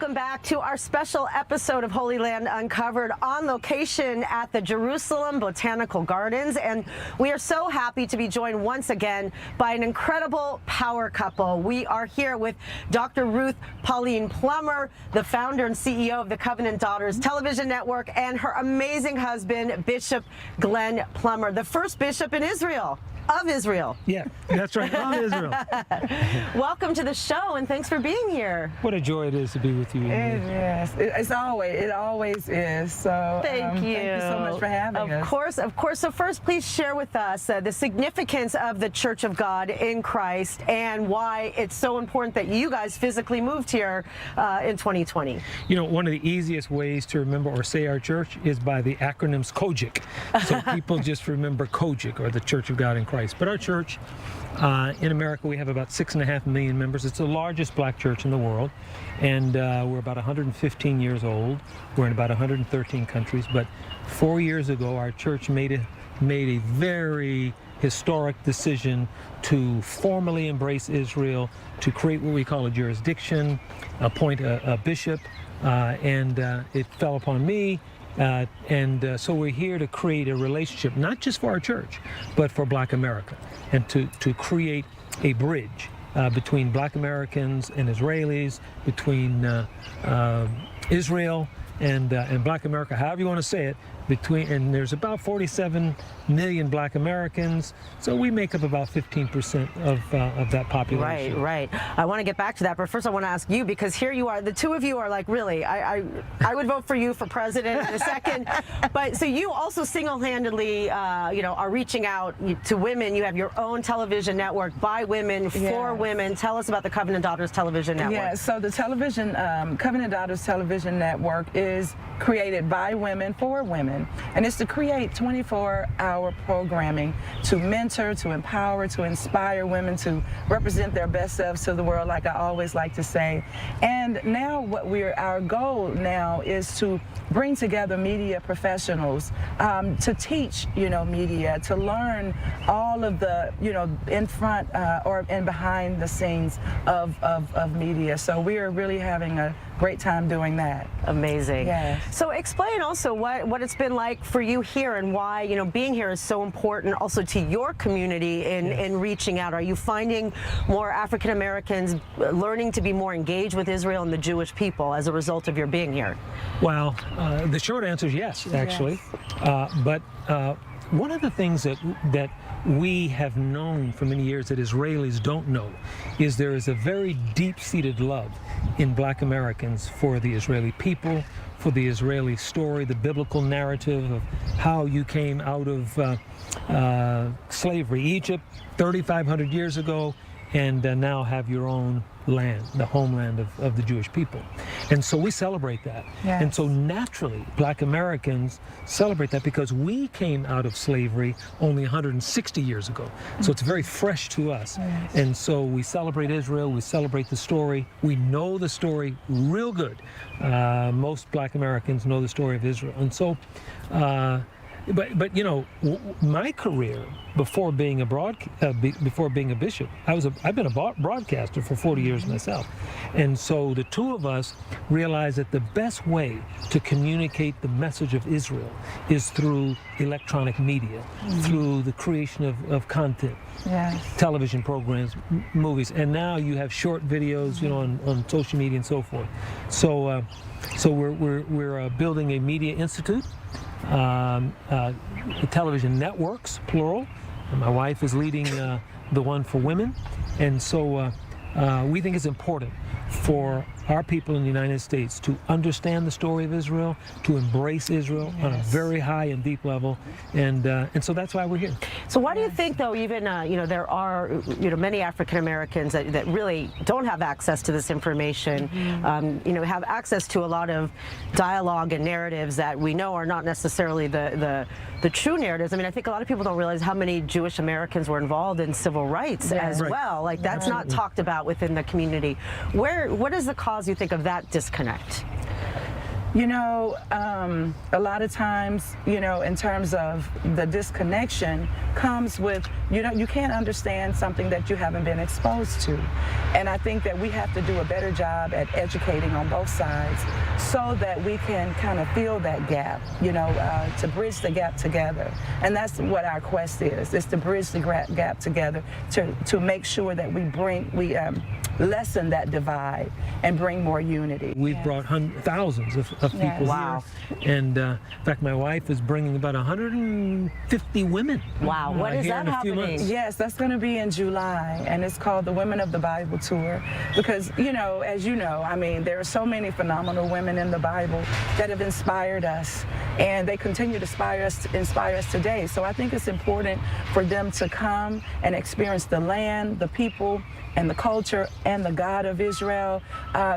welcome back to our special episode of Holy Land Uncovered on location at the Jerusalem Botanical Gardens. And we are so happy to be joined once again by an incredible power couple. We are here with Dr. Ruth Pauline Plummer, the founder and CEO of the Covenant Daughters Television Network, and her amazing husband, Bishop Glenn Plummer, the first bishop in Israel. Of Israel. Yeah, that's right, of Israel. Welcome to the show, and thanks for being here. What a joy it is to be with you. It always is. So thank you. Thank you so much for having us. Of course. So first, please share with us the significance of the Church of God in Christ and why it's so important that you guys physically moved here in 2020. You know, one of the easiest ways to remember or say our church is by the acronyms COGIC. So people just remember COGIC, or the Church of God in Christ. But our church in America, we have about 6.5 million members. It's the largest black church in the world, and we're about 115 years old. We're in about 113 countries. But 4 years ago, our church made a very historic decision to formally embrace Israel, to create what we call a jurisdiction, appoint a bishop, and it fell upon me. So we're here to create a relationship, not just for our church, but for Black America, and to create a bridge between Black Americans and Israelis, between Israel and Black America, however you want to say it, and there's about 47 million Black Americans, so we make up about 15% of that population. Right. I want to get back to that, but first I want to ask you, because here you are, the two of you are like, really, I would vote for you for president in a second. But so you also single-handedly, are reaching out to women. You have your own television network by women, for women. Tell us about the Covenant Daughters Television Network. Yeah, so the Covenant Daughters Television Network is created by women for women, and it's to create 24-hour programming to mentor, to empower, to inspire women to represent their best selves to the world, like I always like to say. And now our goal now is to bring together media professionals to teach, media, to learn all of the, in front or and behind the scenes of media. So we are really having a great time doing that. Amazing. Yes. So explain also what it's been like for you here, and why being here is so important also to your community in reaching out. Are you finding more African Americans learning to be more engaged with Israel and the Jewish people as a result of your being here? Well, the short answer is yes, actually. Yes. But one of the things that we have known for many years that Israelis don't know is there is a very deep-seated love in Black Americans for the Israeli people, for the Israeli story, the biblical narrative of how you came out of slavery, Egypt, 3,500 years ago, and now have your own land, the homeland of the Jewish people. And so we celebrate that. Yes. And so naturally, Black Americans celebrate that because we came out of slavery only 160 years ago. So it's very fresh to us. Yes. And so we celebrate Israel, we celebrate the story. We know the story real good. Most Black Americans know the story of Israel. And so, but my career before being a bishop, I've been a broadcaster for 40 years myself, and so the two of us realized that the best way to communicate the message of Israel is through electronic media, through the creation of content, television programs, movies, and now you have short videos, on social media and so forth. So we're building a media institute. Television networks, plural. My wife is leading the one for women, and so we think it's important for our people in the United States to understand the story of Israel, to embrace Israel on a very high and deep level, and so that's why we're here. So why do you think, though, even there are many African Americans that really don't have access to this information, have access to a lot of dialogue and narratives that we know are not necessarily the true narratives. I mean, I think a lot of people don't realize how many Jewish Americans were involved in civil rights as well. Like, that's not talked about within the community. What is the cause, you think, of that disconnect? You know, a lot of times, you know, in terms of the disconnection comes with, you know, you can't understand something that you haven't been exposed to. And I think that we have to do a better job at educating on both sides so that we can kind of fill that gap, you know, to bridge the gap together. And that's what our quest is to bridge the gap together to make sure that we lessen that divide and bring more unity. We've brought thousands of people Wow. here. And in fact, my wife is bringing about 150 women. Wow, what is here that in a few happening? months. Yes, that's going to be in July, and it's called the Women of the Bible Tour. Because, you know, as you know, I mean, there are so many phenomenal women in the Bible that have inspired us, and they continue to inspire us today. So I think it's important for them to come and experience the land, the people, and the culture and the God of Israel,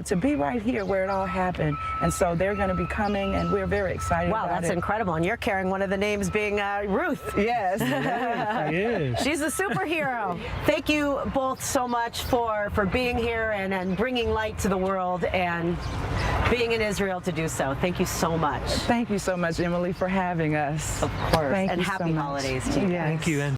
to be right here where it all happened. And so they're going to be coming, and we're very excited Wow, about that's it. incredible. And you're carrying one of the names being Ruth. Yes. Yes. She's a superhero. Thank you both so much for being here and bringing light to the world and being in Israel to do so. Thank you so much. Thank you so much, Emily, for having us. Of course. Thank and you so happy much. holidays to you. Yes. Thank you. And